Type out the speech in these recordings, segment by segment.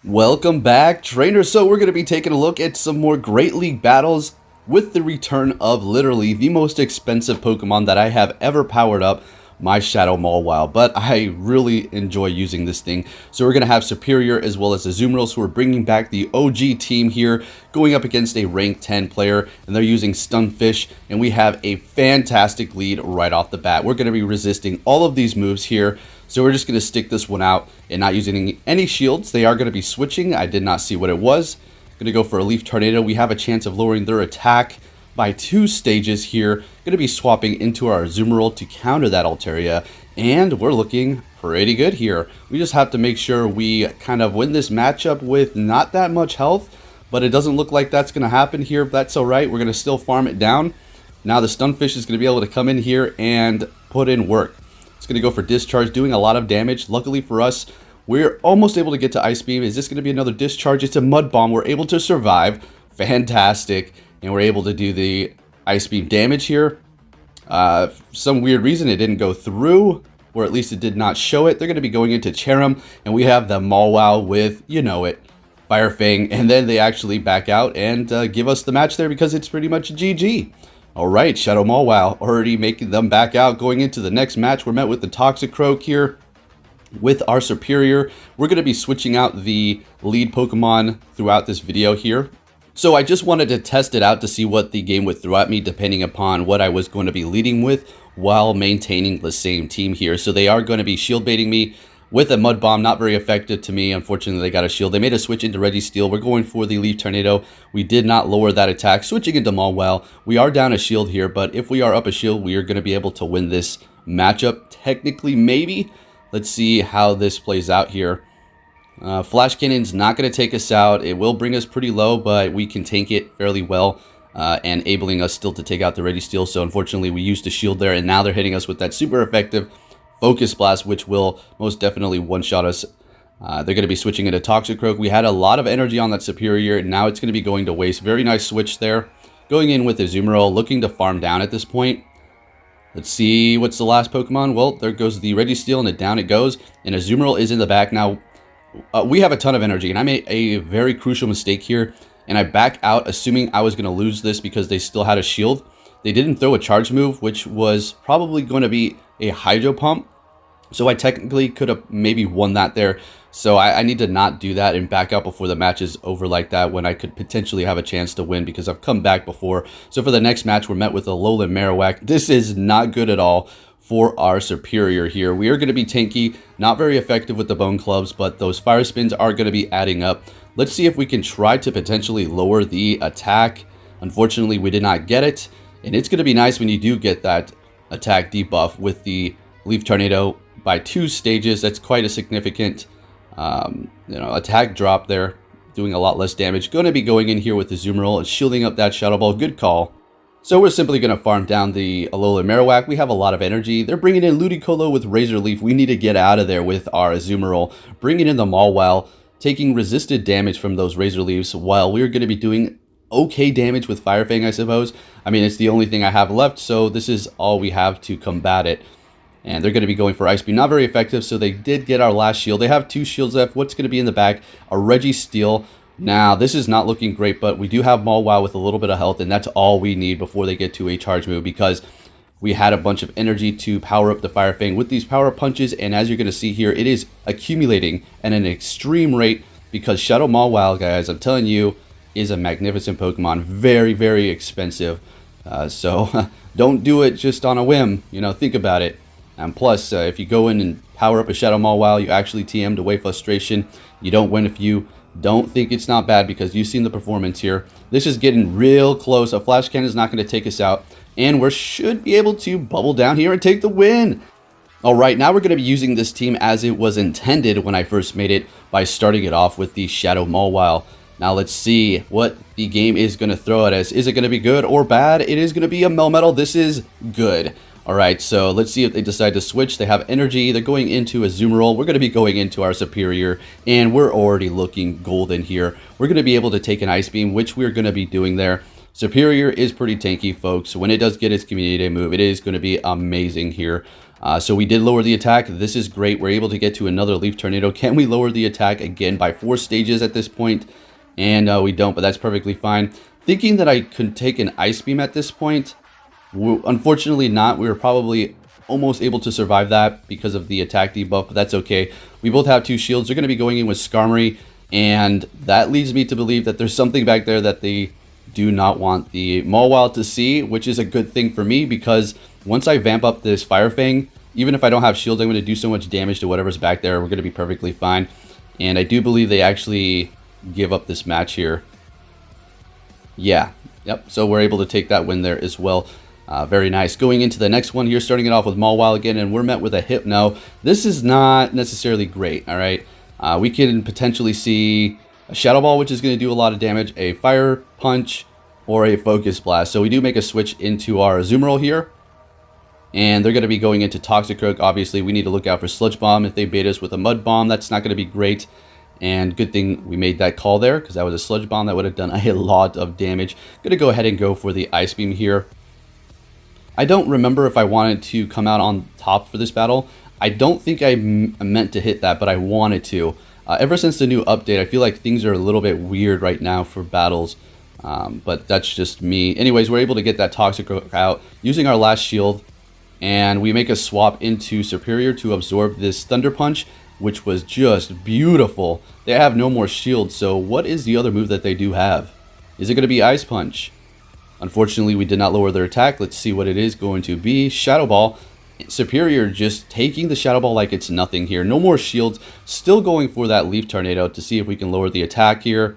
Welcome back, trainers. So we're going to be taking a look at some more Great League battles with the return of literally the most expensive Pokemon that I have ever powered up, my Shadow Mawile. But I really enjoy using this thing. So we're going to have Serperior as well as Azumarill. So we're bringing back the OG team here, going up against a rank 10 player, and they're using Stunfisk, and we have a fantastic lead right off the bat. We're going to be resisting all of these moves here. So we're just going to stick this one out and not using any shields. They are going to be switching. I did not see what it was. Going to go for a Leaf Tornado. We have a chance of lowering their attack by 2 stages here. Going to be swapping into our Azumarill to counter that Altaria. And we're looking pretty good here. We just have to make sure we kind of win this matchup with not that much health. But it doesn't look like that's going to happen here. That's alright. We're going to still farm it down. Now the Stunfisk is going to be able to come in here and put in work. It's going to go for Discharge, doing a lot of damage. Luckily for us, we're almost able to get to Ice Beam. Is this going to be another Discharge? It's a Mud Bomb. We're able to survive. Fantastic. And we're able to do the Ice Beam damage here. For some weird reason, it didn't go through, or at least it did not show it. They're going to be going into Cherim, and we have the Mawile with, you know it, Fire Fang. And then they actually back out and give us the match there because it's pretty much GG. Alright, Shadow Mawile already making them back out. Going into the next match, we're met with the Toxicroak here with our Serperior. We're going to be switching out the lead Pokemon throughout this video here. So I just wanted to test it out to see what the game would throw at me depending upon what I was going to be leading with while maintaining the same team here. So they are going to be shield baiting me with a Mud Bomb, not very effective to me. Unfortunately, they got a shield. They made a switch into Registeel. We're going for the Leaf Tornado. We did not lower that attack. Switching into Mawile. We are down a shield here, but if we are up a shield, we are going to be able to win this matchup. Technically, maybe. Let's see how this plays out here. Flash Cannon's not going to take us out. It will bring us pretty low, but we can tank it fairly well, enabling us still to take out the Registeel. So unfortunately, we used a shield there, and now they're hitting us with that super effective Focus Blast, which will most definitely one-shot us. They're going to be switching into Toxicroak. We had a lot of energy on that Serperior, and now it's going to be going to waste. Very nice switch there. Going in with Azumarill, looking to farm down at this point. Let's see, what's the last Pokemon? Well, there goes the Registeel, and down it goes. And Azumarill is in the back. Now, we have a ton of energy, and I made a very crucial mistake here. And I back out, assuming I was going to lose this because they still had a shield. They didn't throw a charge move, which was probably going to be a Hydro Pump. So I technically could have maybe won that there. So I need to not do that and back out before the match is over like that when I could potentially have a chance to win because I've come back before. So for the next match, we're met with Alolan Marowak. This is not good at all for our Serperior here. We are going to be tanky, not very effective with the Bone Clubs, but those Fire Spins are going to be adding up. Let's see if we can try to potentially lower the attack. Unfortunately, we did not get it. And it's going to be nice when you do get that attack debuff with the Leaf Tornado by 2 stages. That's quite a significant attack drop there, doing a lot less damage. Going to be going in here with the Azumarill and shielding up that Shadow Ball. Good call. So we're simply going to farm down the Alolan Marowak. We have a lot of energy. They're bringing in Ludicolo with Razor Leaf. We need to get out of there with our Azumarill. Bringing in the Mawile, taking resisted damage from those Razor Leaves while we're going to be doing okay damage with Fire Fang, I suppose. I mean, it's the only thing I have left, so this is all we have to combat it. And they're going to be going for Ice Beam. Not very effective, so they did get our last shield. They have 2 shields left. What's going to be in the back? A Registeel. Now, this is not looking great, but we do have Mawile with a little bit of health, and that's all we need before they get to a charge move because we had a bunch of energy to power up the Fire Fang with these power punches, and as you're going to see here, it is accumulating at an extreme rate because Shadow Mawile, guys, I'm telling you, is a magnificent Pokemon. Very, very expensive. So don't do it just on a whim. You know, think about it. And plus, if you go in and power up a Shadow Mawile, you actually TM'd away frustration. You don't win if you don't think it's not bad because you've seen the performance here. This is getting real close. A Flash Cannon is not going to take us out. And we should be able to bubble down here and take the win. Alright, now we're going to be using this team as it was intended when I first made it by starting it off with the Shadow Mawile. Now let's see what the game is going to throw at us. Is it going to be good or bad? It is going to be a Melmetal. This is good. Alright, so let's see if they decide to switch. They have energy. They're going into a Azumarill. We're going to be going into our Serperior, and we're already looking golden here. We're going to be able to take an Ice Beam, which we're going to be doing there. Serperior is pretty tanky, folks. When it does get its Community Day move, it is going to be amazing here. So we did lower the attack. This is great. We're able to get to another Leaf Tornado. Can we lower the attack again by 4 stages at this point? And we don't, but that's perfectly fine. Thinking that I could take an Ice Beam at this point. Unfortunately not. We were probably almost able to survive that because of the attack debuff, but that's okay. We both have 2 shields. They're going to be going in with Skarmory, and that leads me to believe that there's something back there that they do not want the Mawile to see, which is a good thing for me because once I vamp up this Fire Fang, even if I don't have shields, I'm going to do so much damage to whatever's back there. We're going to be perfectly fine. And I do believe they actually give up this match here. Yeah. Yep. So we're able to take that win there as well. Very nice. Going into the next one here, starting it off with Mawile again, and we're met with a Hypno. This is not necessarily great, all right? We can potentially see a Shadow Ball, which is going to do a lot of damage, a Fire Punch, or a Focus Blast. So we do make a switch into our Azumarill here. And they're going to be going into Toxicroak. Obviously, we need to look out for Sludge Bomb. If they bait us with a Mud Bomb, that's not going to be great. And good thing we made that call there, because that was a Sludge Bomb that would have done a lot of damage. Going to go ahead and go for the Ice Beam here. I don't remember if I wanted to come out on top for this battle. I don't think I meant to hit that, but I wanted to. Ever since the new update, I feel like things are a little bit weird right now for battles. But that's just me. Anyways, we're able to get that Toxicroak out using our last shield. And we make a swap into Serperior to absorb this Thunder Punch, which was just beautiful. They have no more shield, so what is the other move that they do have? Is it going to be Ice Punch? Unfortunately, we did not lower their attack. Let's see what it is going to be. Shadow Ball. Serperior just taking the Shadow Ball like it's nothing here. No more shields. Still going for that Leaf Tornado to see if we can lower the attack here,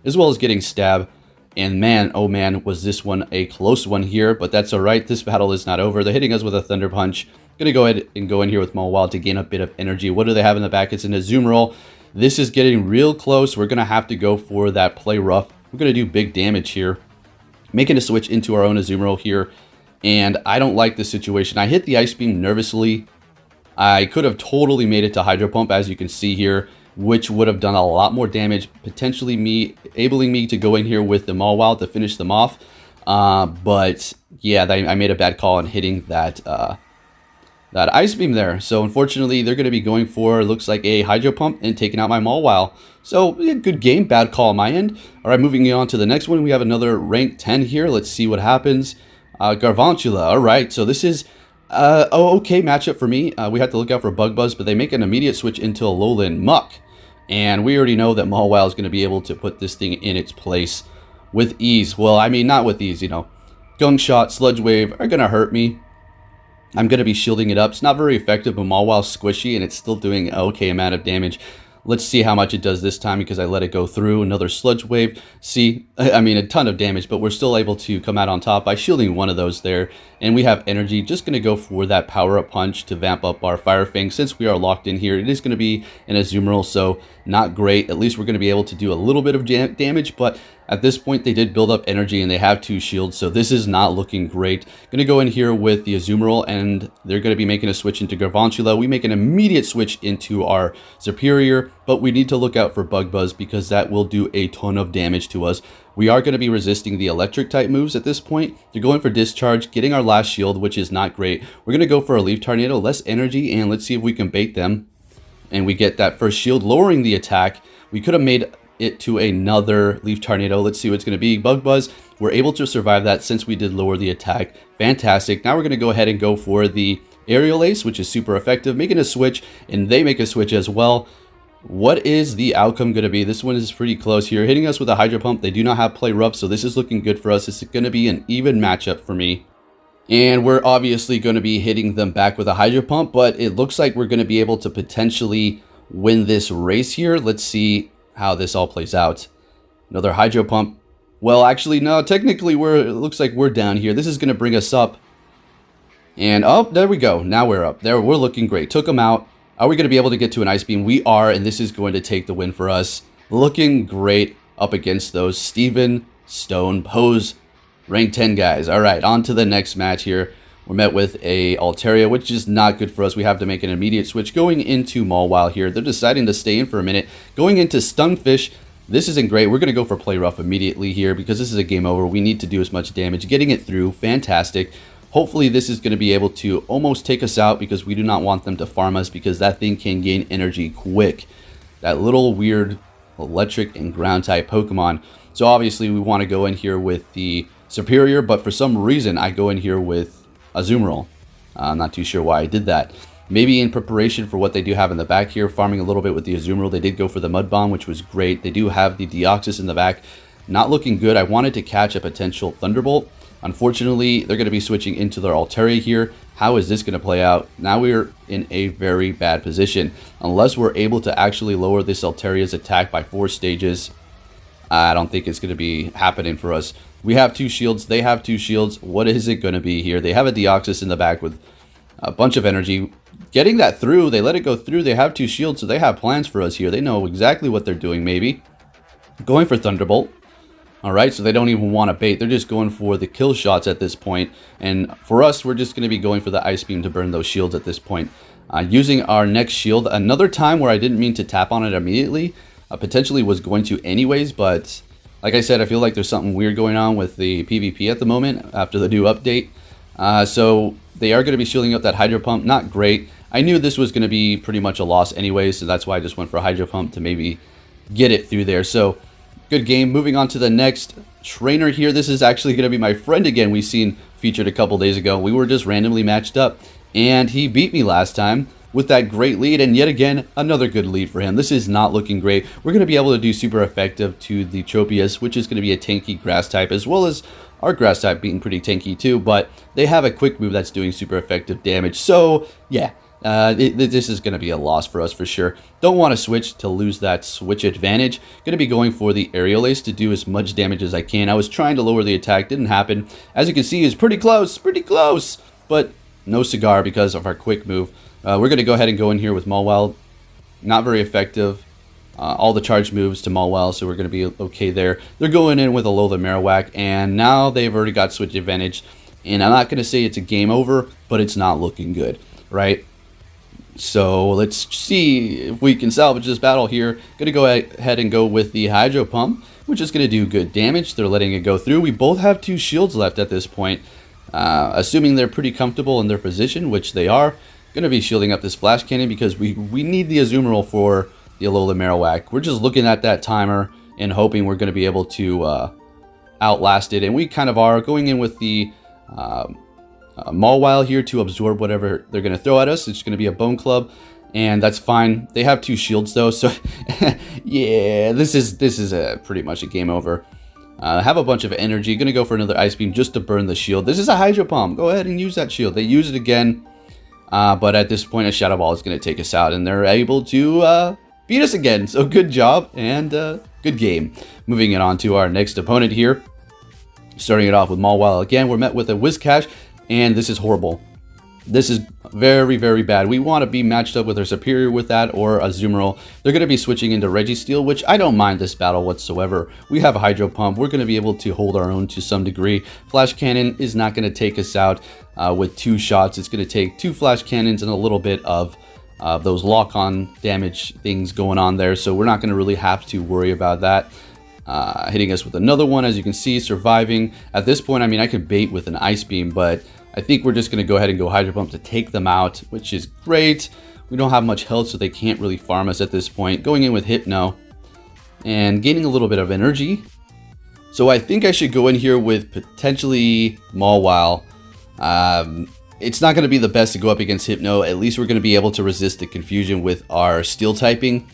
as well as getting Stab. And man, oh man, was this one a close one here, but that's alright. This battle is not over. They're hitting us with a Thunder Punch. Gonna go ahead and go in here with Mawile to gain a bit of energy. What do they have in the back? It's an Azumarill. This is getting real close. We're gonna have to go for that play rough. We're gonna do big damage here. Making a switch into our own Azumarill here. And I don't like this situation. I hit the Ice Beam nervously. I could have totally made it to Hydro Pump, as you can see here, which would have done a lot more damage, potentially enabling me to go in here with the Mawile to finish them off. But yeah, I made a bad call on hitting that Ice Beam there. So unfortunately, they're going to be going for, looks like, a Hydro Pump and taking out my Mawile. So yeah, good game, bad call on my end. All right, moving on to the next one, we have another rank 10 here. Let's see what happens. Garvantula. All right, so this is okay matchup for me. We have to look out for Bug Buzz, but they make an immediate switch into Alolan Muk. And we already know that Mawile is going to be able to put this thing in its place with ease. Well, I mean, not with ease, you know. Gunk Shot, Sludge Wave are going to hurt me. I'm going to be shielding it up. It's not very effective, but Mawile's squishy, and it's still doing an okay amount of damage. Let's see how much it does this time because I let it go through. Another Sludge Wave. See, I mean, a ton of damage, but we're still able to come out on top by shielding one of those there. And we have energy. Just going to go for that power-up punch to vamp up our Fire Fang. Since we are locked in here, it is going to be an Azumarill, so not great. At least we're going to be able to do a little bit of damage, but at this point, they did build up energy, and they have 2 shields, so this is not looking great. Going to go in here with the Azumarill, and they're going to be making a switch into Garvantula. We make an immediate switch into our Serperior, but we need to look out for Bug Buzz because that will do a ton of damage to us. We are going to be resisting the Electric-type moves at this point. They're going for Discharge, getting our last shield, which is not great. We're going to go for a Leaf Tornado, less energy, and let's see if we can bait them. And we get that first shield, lowering the attack. We could have made it to another Leaf Tornado. Let's see what it's going to be. Bug Buzz. We're able to survive that since we did lower the attack. Fantastic. Now we're going to go ahead and go for the Aerial Ace, which is super effective, making a switch, and they make a switch as well. What is the outcome going to be? This one is pretty close here. Hitting us with a Hydro Pump. They do not have play rough, so this is looking good for us. It's going to be an even matchup for me. And we're obviously going to be hitting them back with a Hydro Pump, but it looks like we're going to be able to potentially win this race here. Let's see how this all plays out. Another Hydro Pump. Well, actually, no, technically it looks like we're down here. This is going to bring us up. And, oh, there we go. Now we're up. There, we're looking great. Took them out. Are we going to be able to get to an Ice Beam? We are, and this is going to take the win for us. Looking great up against those Steven Stone Pose rank 10 guys. All right, on to the next match here. We're met with a Altaria, which is not good for us. We have to make an immediate switch going into Mawile here. They're deciding to stay in for a minute. Going into Stunfish. This isn't great. We're going to go for Play Rough immediately here because this is a game over. We need to do as much damage. Getting it through. Fantastic. Hopefully this is going to be able to almost take us out, because we do not want them to farm us, because that thing can gain energy quick. That little weird electric and ground type Pokemon. So obviously we want to go in here with the Serperior, but for some reason I go in here with Azumarill. I'm not too sure why I did that. Maybe in preparation for what they do have in the back here, farming a little bit with the Azumarill. They did go for the Mud Bomb, which was great. They do have the Deoxys in the back. Not looking good. I wanted to catch a potential Thunderbolt. Unfortunately, they're going to be switching into their Altaria here. How is this going to play out? Now we're in a very bad position. Unless we're able to actually lower this Altaria's attack by 4 stages, I don't think it's going to be happening for us. We have 2 shields. They have 2 shields. What is it going to be here? They have a Deoxys in the back with a bunch of energy. Getting that through, they let it go through. They have 2 shields, so they have plans for us here. They know exactly what they're doing, maybe. Going for Thunderbolt. Alright, so they don't even want to bait. They're just going for the kill shots at this point. And for us, we're just going to be going for the Ice Beam to burn those shields at this point. Using our next shield. Another time where I didn't mean to tap on it immediately. Potentially was going to anyways, but like I said, I feel like there's something weird going on with the PvP at the moment after the new update. So they are going to be shielding up that Hydro Pump. Not great. I knew this was going to be pretty much a loss anyway, so that's why I just went for a Hydro Pump to maybe get it through there. So good game. Moving on to the next trainer here. This is actually going to be my friend again. We've seen featured a couple days ago. We were just randomly matched up, and he beat me last time with that great lead, and yet again, another good lead for him. This is not looking great. We're going to be able to do super effective to the Tropius, which is going to be a tanky grass type, as well as our grass type being pretty tanky too, but they have a quick move that's doing super effective damage. So yeah, this is going to be a loss for us for sure. Don't want to switch to lose that switch advantage. Going to be going for the Aerial Ace to do as much damage as I can. I was trying to lower the attack, didn't happen. As you can see, it's pretty close, but no cigar because of our quick move. We're going to go ahead and go in here with Mawile. Not very effective. All the charge moves to Mawile, so we're going to be okay there. They're going in with Alolan Marowak, and now they've already got switch advantage. And I'm not going to say it's a game over, but it's not looking good, right? So let's see if we can salvage this battle here. Going to go ahead and go with the Hydro Pump, which is going to do good damage. They're letting it go through. We both have 2 shields left at this point. Assuming they're pretty comfortable in their position, which they are. Going to be shielding up this Flash Cannon because we need the Azumarill for the Alolan Marowak. We're just looking at that timer and hoping we're going to be able to outlast it. And we kind of are going in with the Mawile here to absorb whatever they're going to throw at us. It's going to be a Bone Club, and that's fine. They have 2 shields though, so yeah, this is pretty much a game over. Have a bunch of energy. Going to go for another Ice Beam just to burn the shield. This is a Hydro Pump. Go ahead and use that shield. They use it again. But at this point, a Shadow Ball is going to take us out, and they're able to beat us again. So good job, and good game. Moving it on to our next opponent here. Starting it off with Mawile again. We're met with a Whiscash, and this is horrible. This is very, very bad. We want to be matched up with our Serperior with that, or Azumarill. They're going to be switching into Registeel, which I don't mind this battle whatsoever. We have a Hydro Pump. We're going to be able to hold our own to some degree. Flash Cannon is not going to take us out with 2 shots. It's going to take 2 Flash Cannons and a little bit of those lock-on damage things going on there. So we're not going to really have to worry about that. Hitting us with another one, as you can see, surviving. At this point, I mean, I could bait with an Ice Beam, but I think we're just going to go ahead and go Hydro Pump to take them out, which is great. We don't have much health, so they can't really farm us at this point. Going in with Hypno and gaining a little bit of energy. So I think I should go in here with potentially Mawile. It's not going to be the best to go up against Hypno. At least we're going to be able to resist the confusion with our Steel typing.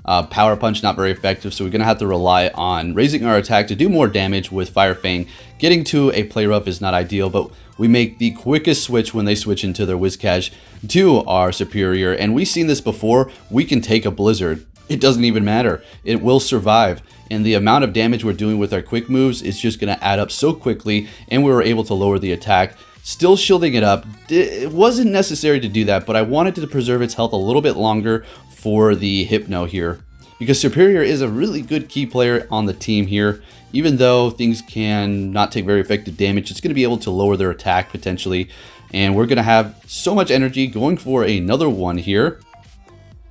Power Punch, not very effective, so we're going to have to rely on raising our attack to do more damage with Fire Fang. Getting to a Play Rough is not ideal, but we make the quickest switch when they switch into their Whiscash to our Serperior, and we've seen this before. We can take a Blizzard. It doesn't even matter. It will survive, and the amount of damage we're doing with our quick moves is just going to add up so quickly, and we were able to lower the attack. Still shielding it up. It wasn't necessary to do that, but I wanted to preserve its health a little bit longer for the Hypno here, because Serperior is a really good key player on the team here. Even though things can not take very effective damage, it's going to be able to lower their attack potentially, and we're going to have so much energy. Going for another one here,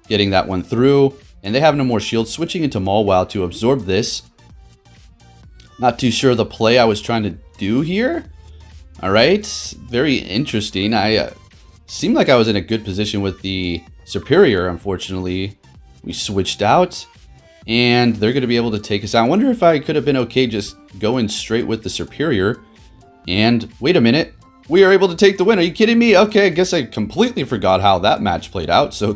getting that one through, and they have no more shields. Switching into Mawile to absorb this. Not too sure the play I was trying to do here. Alright, very interesting. I seemed like I was in a good position with the Serperior. Unfortunately, we switched out, and they're going to be able to take us out. I wonder if I could have been okay just going straight with the Serperior. And wait a minute, we are able to take the win. Are you kidding me? Okay, I guess I completely forgot how that match played out. So,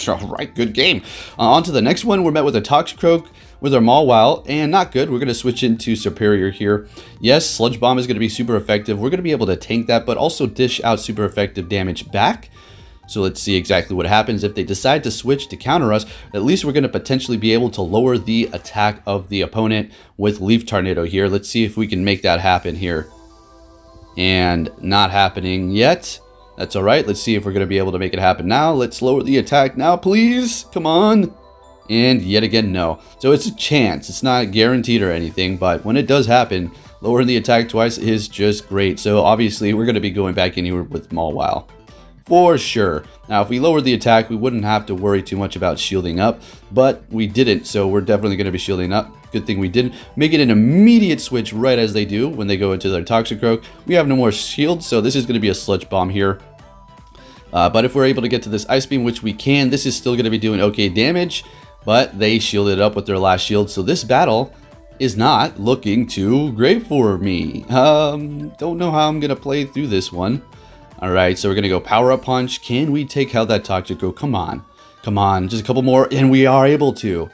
alright, good game. On to the next one. We're met with a Toxicroak with our Mawile, and not good. We're going to switch into Serperior here. Yes, Sludge Bomb is going to be super effective. We're going to be able to tank that, but also dish out super effective damage back. So let's see exactly what happens. If they decide to switch to counter us, at least we're going to potentially be able to lower the attack of the opponent with Leaf Tornado here. Let's see if we can make that happen here. And not happening yet. That's alright. Let's see if we're going to be able to make it happen now. Let's lower the attack now, please. Come on. And yet again, no. So it's a chance. It's not guaranteed or anything, but when it does happen, lowering the attack twice is just great. So obviously, we're going to be going back in here with Mawile. For sure. Now, if we lowered the attack, we wouldn't have to worry too much about shielding up, but we didn't, so we're definitely going to be shielding up. Good thing we didn't. Make it an immediate switch right as they do when they go into their Toxicroak. We have no more shield, so this is going to be a Sludge Bomb here. But if we're able to get to this Ice Beam, which we can, this is still going to be doing okay damage. But they shielded up with their last shield, so this battle is not looking too great for me. Don't know how I'm going to play through this one. Alright, so we're going to go Power Up Punch. Can we take out that Toxicroak? Come on. Come on, just a couple more, and we are able to.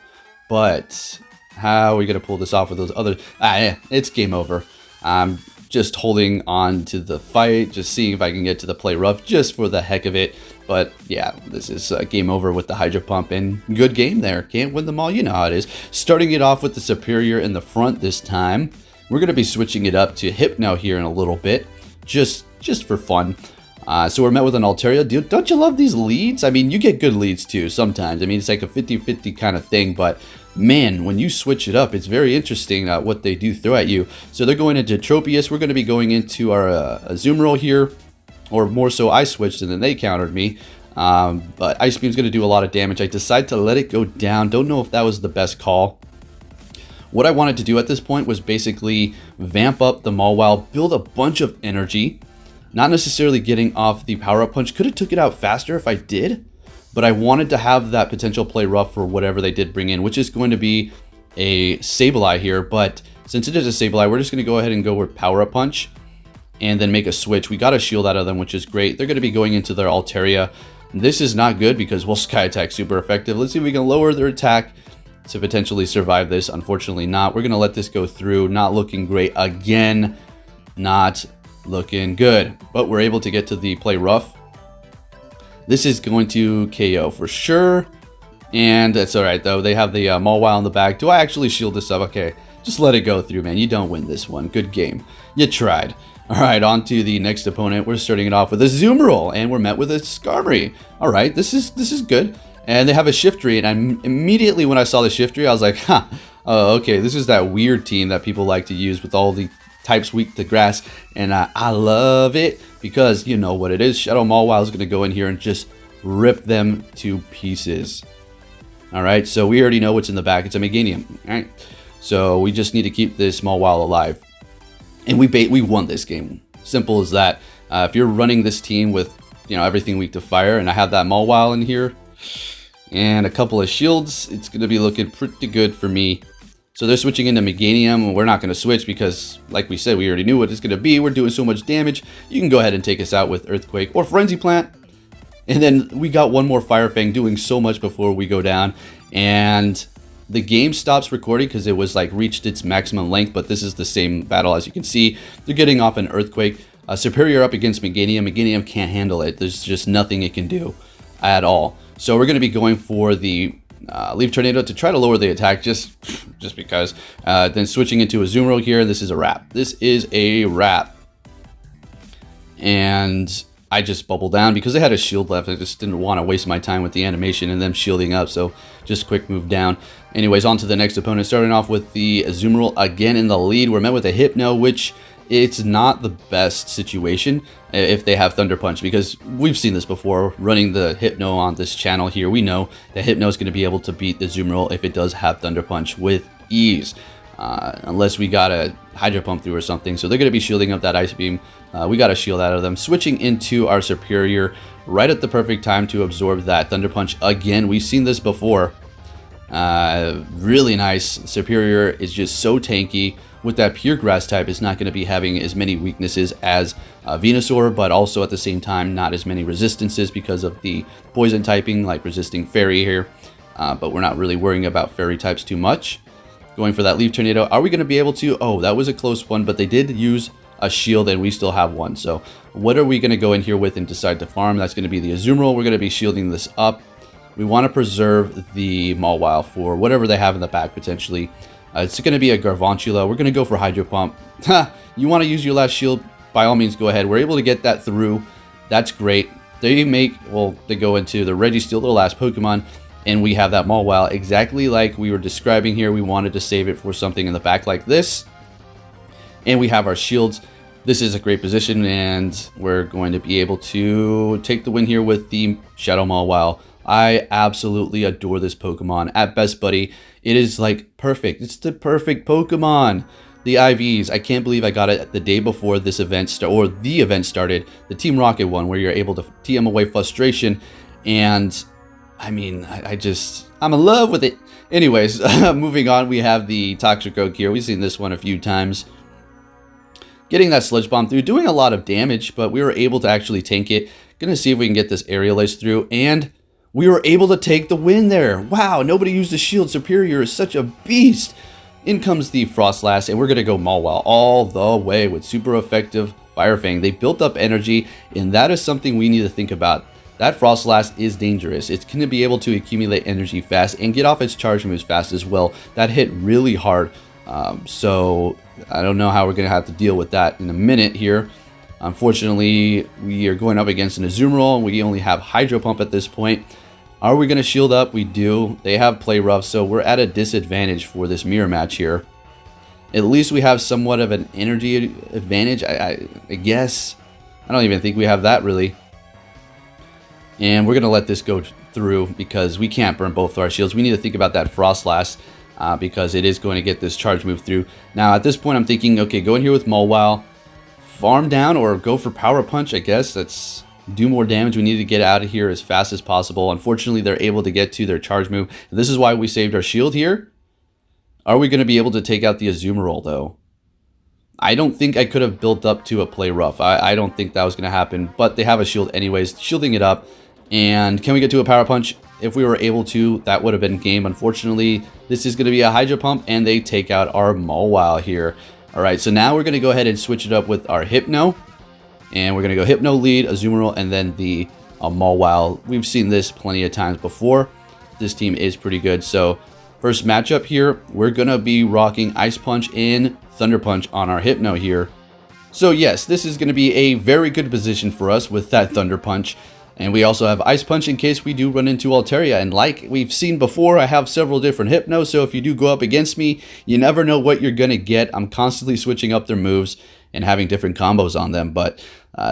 But how are we going to pull this off with those other... it's game over. I'm just holding on to the fight, just seeing if I can get to the play rough, just for the heck of it. But yeah, this is game over with the Hydro Pump, and good game there. Can't win them all, you know how it is. Starting it off with the Serperior in the front this time. We're going to be switching it up to Hypno here in a little bit, just for fun. So we're met with an Altaria. Don't you love these leads? I mean, you get good leads too sometimes. I mean, it's like a 50-50 kind of thing, but man, when you switch it up, it's very interesting what they do throw at you. So they're going into Tropius. We're going to be going into our Azumarill here. Or more so, I switched and then they countered me. But Ice Beam's going to do a lot of damage. I decided to let it go down. Don't know if that was the best call. What I wanted to do at this point was basically vamp up the Mawile, build a bunch of energy. Not necessarily getting off the Power Up Punch. Could have took it out faster if I did. But I wanted to have that potential play rough for whatever they did bring in, which is going to be a Sableye here. But since it is a Sableye, we're just going to go ahead and go with Power Up Punch. And then make a switch. We got a shield out of them, which is great. They're going to be going into their Altaria. This is not good because we'll Sky Attack super effective. Let's see if we can lower their attack to potentially survive this. Unfortunately not. We're going to let this go through. Not looking great again. Not looking good. But we're able to get to the play rough. This is going to KO for sure. And that's alright though. They have the Mawile in the back. Do I actually shield this up? Okay. Just let it go through, man. You don't win this one. Good game. You tried. Alright, on to the next opponent. We're starting it off with a Azumarill, and we're met with a Skarmory. Alright, this is good. And they have a Shiftry, and immediately when I saw the Shiftry, I was like, huh, okay, this is that weird team that people like to use with all the types weak to grass, and I love it, because you know what it is. Shadow Mawile is going to go in here and just rip them to pieces. Alright, so we already know what's in the back. It's a Meganium. Alright, so we just need to keep this Mawile alive. And we won this game. Simple as that. If you're running this team with, you know, everything weak to fire, and I have that Mawile in here, and a couple of shields, it's going to be looking pretty good for me. So they're switching into Meganium. We're not going to switch because, like we said, we already knew what it's going to be. We're doing so much damage. You can go ahead and take us out with Earthquake or Frenzy Plant. And then we got one more Fire Fang doing so much before we go down. And the game stops recording because it was like reached its maximum length, but this is the same battle as you can see. They're getting off an Earthquake. Serperior up against Meganium. Meganium can't handle it. There's just nothing it can do at all. So we're going to be going for the Leaf Tornado to try to lower the attack just because. Then switching into a Azumarill here. This is a wrap. This is a wrap. And I just bubbled down because they had a shield left. I just didn't want to waste my time with the animation and them shielding up, so just quick move down. Anyways, on to the next opponent. Starting off with the Azumarill again in the lead. We're met with a Hypno, which it's not the best situation if they have Thunder Punch, because we've seen this before. Running the Hypno on this channel here, we know that Hypno is going to be able to beat the Azumarill if it does have Thunder Punch with ease. unless we got a Hydro Pump through or something. So they're going to be shielding up that Ice Beam. We got a shield out of them. Switching into our Serperior right at the perfect time to absorb that Thunder Punch again. We've seen this before. Really nice. Serperior is just so tanky. With that pure grass type, it's not going to be having as many weaknesses as Venusaur, but also at the same time not as many resistances because of the poison typing, like resisting Fairy here. But we're not really worrying about Fairy types too much. Going for that Leaf Tornado. Are we going to be able to? Oh, that was a close one, but they did use a shield and we still have one. So what are we going to go in here with and decide to farm? That's going to be the Azumarill. We're going to be shielding this up. We want to preserve the Mawile for whatever they have in the back potentially. It's going to be a Garvantula. We're going to go for Hydro Pump. You want to use your last shield? By all means, go ahead. We're able to get that through. That's great. They go into the Registeel, their last Pokemon, and we have that Mawile exactly like we were describing here. We wanted to save it for something in the back like this. And we have our shields. This is a great position, and we're going to be able to take the win here with the Shadow Mawile. I absolutely adore this Pokemon. At best, buddy, it is like perfect. It's the perfect Pokemon. The IVs, I can't believe I got it the day before this event the event started. The Team Rocket one, where you're able to TM away frustration. And I mean, I'm in love with it. Anyways, moving on, we have the Toxicroak here. We've seen this one a few times. Getting that Sludge Bomb through, doing a lot of damage, but we were able to actually tank it. Gonna see if we can get this Aerial Ace through, and we were able to take the win there. Wow, nobody used the shield. Serperior is such a beast. In comes the Froslass, and we're going to go Mawile all the way with super effective Fire Fang. They built up energy, and that is something we need to think about. That Froslass is dangerous. It's going to be able to accumulate energy fast and get off its charge moves fast as well. That hit really hard. So I don't know how we're going to have to deal with that in a minute here. Unfortunately, we are going up against an Azumarill, and we only have Hydro Pump at this point. Are we going to shield up? We do. They have Play Rough, so we're at a disadvantage for this mirror match here. At least we have somewhat of an energy advantage, I guess. I don't even think we have that, really. And we're going to let this go through because we can't burn both our shields. We need to think about that Froslass because it is going to get this charge move through. Now, at this point, I'm thinking, okay, go in here with Mawile. Farm down or go for Power Punch, I guess. That's do more damage. We need to get out of here as fast as possible. Unfortunately, they're able to get to their charge move. This is why we saved our shield here. Are we going to be able to take out the Azumarill, though? I don't think I could have built up to a Play Rough. I don't think that was going to happen, but they have a shield anyways, shielding it up. And can we get to a Power Punch? If we were able to, that would have been game. Unfortunately, this is going to be a Hydro Pump, and they take out our Mawile here. Alright, so now we're going to go ahead and switch it up with our Hypno. And we're going to go Hypno lead, Azumarill, and then the Mawile. We've seen this plenty of times before. This team is pretty good. So, first matchup here, we're going to be rocking Ice Punch and Thunder Punch on our Hypno here. So yes, this is going to be a very good position for us with that Thunder Punch. And we also have Ice Punch in case we do run into Altaria. And like we've seen before, I have several different Hypnos, so if you do go up against me, you never know what you're going to get. I'm constantly switching up their moves and having different combos on them. But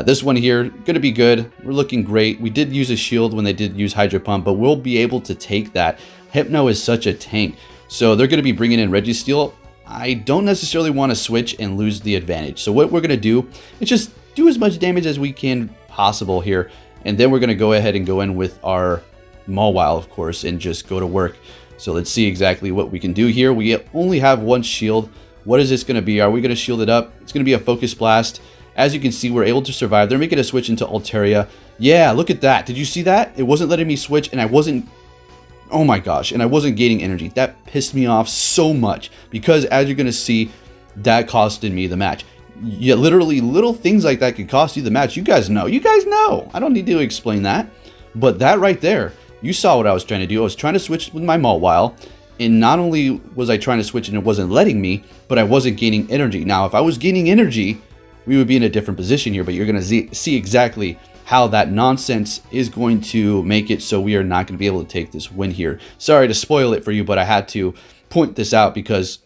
this one here, going to be good. We're looking great. We did use a shield when they did use Hydro Pump, but we'll be able to take that. Hypno is such a tank. So they're going to be bringing in Registeel. I don't necessarily want to switch and lose the advantage. So what we're going to do is just do as much damage as we can possible here. And then we're going to go ahead and go in with our Mawile, of course, and just go to work. So let's see exactly what we can do here. We only have one shield. What is this going to be? Are we going to shield it up? It's going to be a Focus Blast. As you can see, we're able to survive. They're making a switch into Altaria. Yeah, look at that. Did you see that? It wasn't letting me switch, and I wasn't... Oh my gosh, and I wasn't gaining energy. That pissed me off so much because, as you're going to see, that costed me the match. Yeah, literally, little things like that could cost you the match. You guys know. You guys know. I don't need to explain that. But that right there, you saw what I was trying to do. I was trying to switch with my Mawile, and not only was I trying to switch and it wasn't letting me, but I wasn't gaining energy. Now, if I was gaining energy, we would be in a different position here, but you're going to see exactly how that nonsense is going to make it so we are not going to be able to take this win here. Sorry to spoil it for you, but I had to point this out because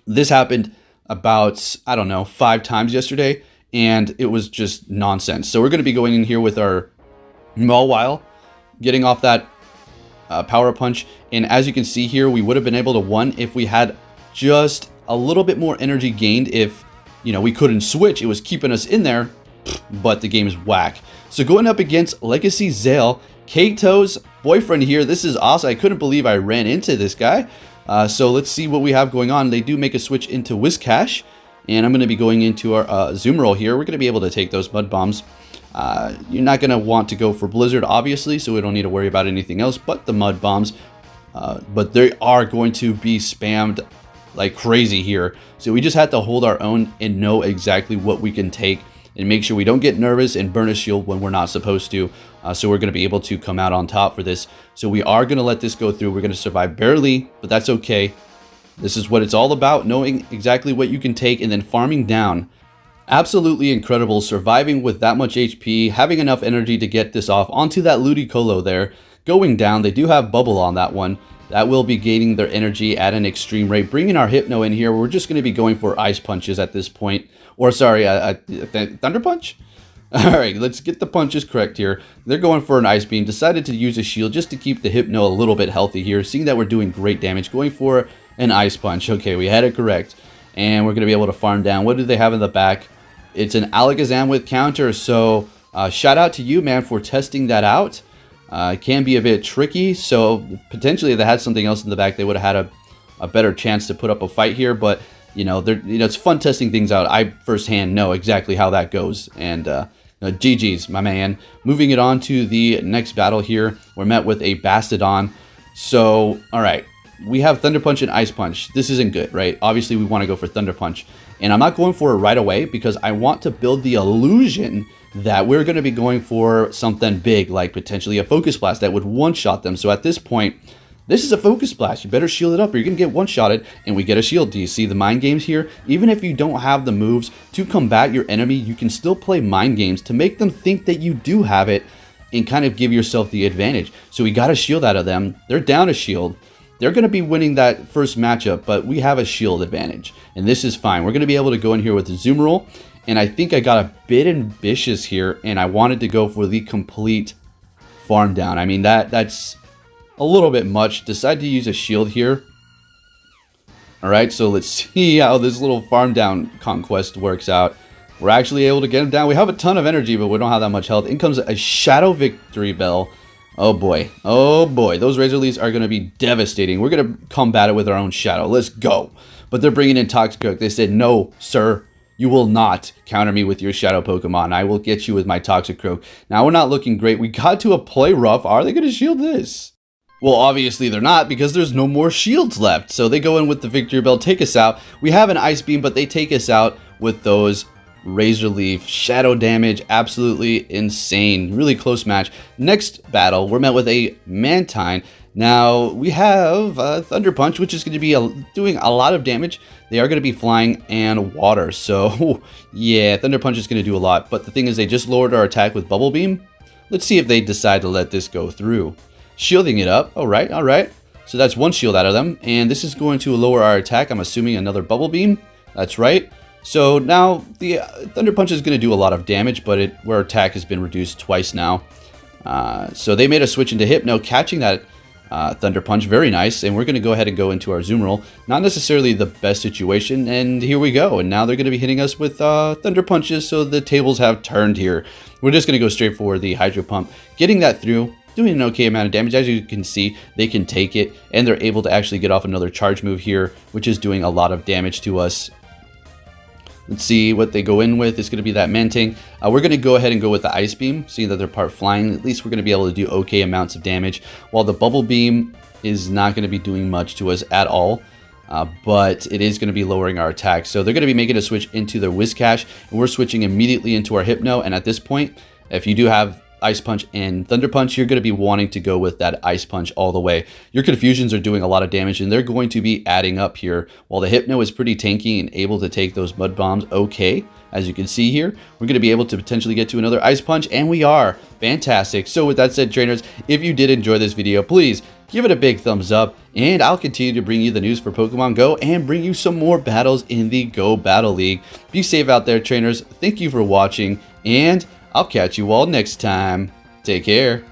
this happened about, I don't know, 5 times yesterday, and it was just nonsense. So we're going to be going in here with our Mawile, getting off that Power Punch, and as you can see here, we would have been able to win if we had just a little bit more energy gained if, you know, we couldn't switch. It was keeping us in there, but the game's whack. So going up against Legacy Zale, Kato's boyfriend here. This is awesome. I couldn't believe I ran into this guy. So let's see what we have going on. They do make a switch into Whiscash, and I'm going to be going into our Azumarill here. We're going to be able to take those Mud Bombs. You're not going to want to go for Blizzard, obviously, so we don't need to worry about anything else but the Mud Bombs. But they are going to be spammed like crazy here. So we just have to hold our own and know exactly what we can take and make sure we don't get nervous and burn a shield when we're not supposed to. So we're going to be able to come out on top for this. So we are going to let this go through. We're going to survive barely, but that's okay. This is what it's all about, knowing exactly what you can take and then farming down. Absolutely incredible, surviving with that much HP, having enough energy to get this off onto that Ludicolo there. Going down, they do have Bubble on that one. That will be gaining their energy at an extreme rate. Bringing our Hypno in here, we're just going to be going for Ice Punches at this point. Or sorry, Thunder Punch? Alright, let's get the punches correct here. They're going for an Ice Beam. Decided to use a shield just to keep the Hypno a little bit healthy here. Seeing that we're doing great damage. Going for an Ice Punch. Okay, we had it correct. And we're going to be able to farm down. What do they have in the back? It's an Alakazam with counter. So shout out to you, man, for testing that out. It can be a bit tricky. So potentially if they had something else in the back, they would have had a better chance to put up a fight here. But you know, it's fun testing things out. I firsthand know exactly how that goes. And GG's, my man. Moving it on to the next battle here. We're met with a Bastiodon. So, all right. We have Thunder Punch and Ice Punch. This isn't good, right? Obviously, we want to go for Thunder Punch. And I'm not going for it right away because I want to build the illusion that we're going to be going for something big, like potentially a Focus Blast that would one-shot them. So at this point, this is a Focus Blast. You better shield it up or you're going to get one-shotted and we get a shield. Do you see the mind games here? Even if you don't have the moves to combat your enemy, you can still play mind games to make them think that you do have it and kind of give yourself the advantage. So we got a shield out of them. They're down a shield. They're going to be winning that first matchup, but we have a shield advantage. And this is fine. We're going to be able to go in here with Azumarill. And I think I got a bit ambitious here, and I wanted to go for the complete farm down. I mean, that's a little bit much. Decide to use a shield here. All right, so let's see how this little farm down conquest works out. We're actually able to get him down. We have a ton of energy, but we don't have that much health. In comes a Shadow Victory Bell. Oh boy. Oh boy. Those Razor Leaves are going to be devastating. We're going to combat it with our own Shadow. Let's go. But they're bringing in Toxicroak. They said, no, sir. You will not counter me with your Shadow Pokemon. I will get you with my Toxicroak. Now, we're not looking great. We got to a play rough. Are they going to shield this? Well, obviously they're not because there's no more shields left. So they go in with the Victory Bell, take us out. We have an Ice Beam, but they take us out with those Razor Leaf. Shadow damage, absolutely insane. Really close match. Next battle, we're met with a Mantine. Now, we have Thunder Punch, which is going to be doing a lot of damage. They are going to be flying and water. So, yeah, Thunder Punch is going to do a lot. But the thing is, they just lowered our attack with Bubble Beam. Let's see if they decide to let this go through. Shielding it up. All right, all right. So that's one shield out of them. And this is going to lower our attack. I'm assuming another Bubble Beam. That's right. So now the Thunder Punch is going to do a lot of damage, but our attack has been reduced twice now. So they made a switch into Hypno, catching that Thunder Punch. Very nice. And we're going to go ahead and go into our Azumarill. Not necessarily the best situation. And here we go. And now they're going to be hitting us with Thunder Punches. So the tables have turned here. We're just going to go straight for the Hydro Pump. Getting that through. Doing an okay amount of damage. As you can see, they can take it. And they're able to actually get off another charge move here, which is doing a lot of damage to us. Let's see what they go in with. It's going to be that Mantine. We're going to go ahead and go with the Ice Beam. Seeing that they're part flying, at least we're going to be able to do okay amounts of damage. While the Bubble Beam is not going to be doing much to us at all. But it is going to be lowering our attack. So they're going to be making a switch into their Whiscash. And we're switching immediately into our Hypno. And at this point, if you do have Ice Punch and Thunder Punch, you're going to be wanting to go with that Ice Punch all the way. Your Confusions are doing a lot of damage, and they're going to be adding up here. While the Hypno is pretty tanky and able to take those Mud Bombs okay, as you can see here, we're going to be able to potentially get to another Ice Punch, and we are. Fantastic. So with that said, trainers, if you did enjoy this video, please give it a big thumbs up, and I'll continue to bring you the news for Pokemon Go and bring you some more battles in the Go Battle League. Be safe out there, trainers. Thank you for watching, and I'll catch you all next time. Take care.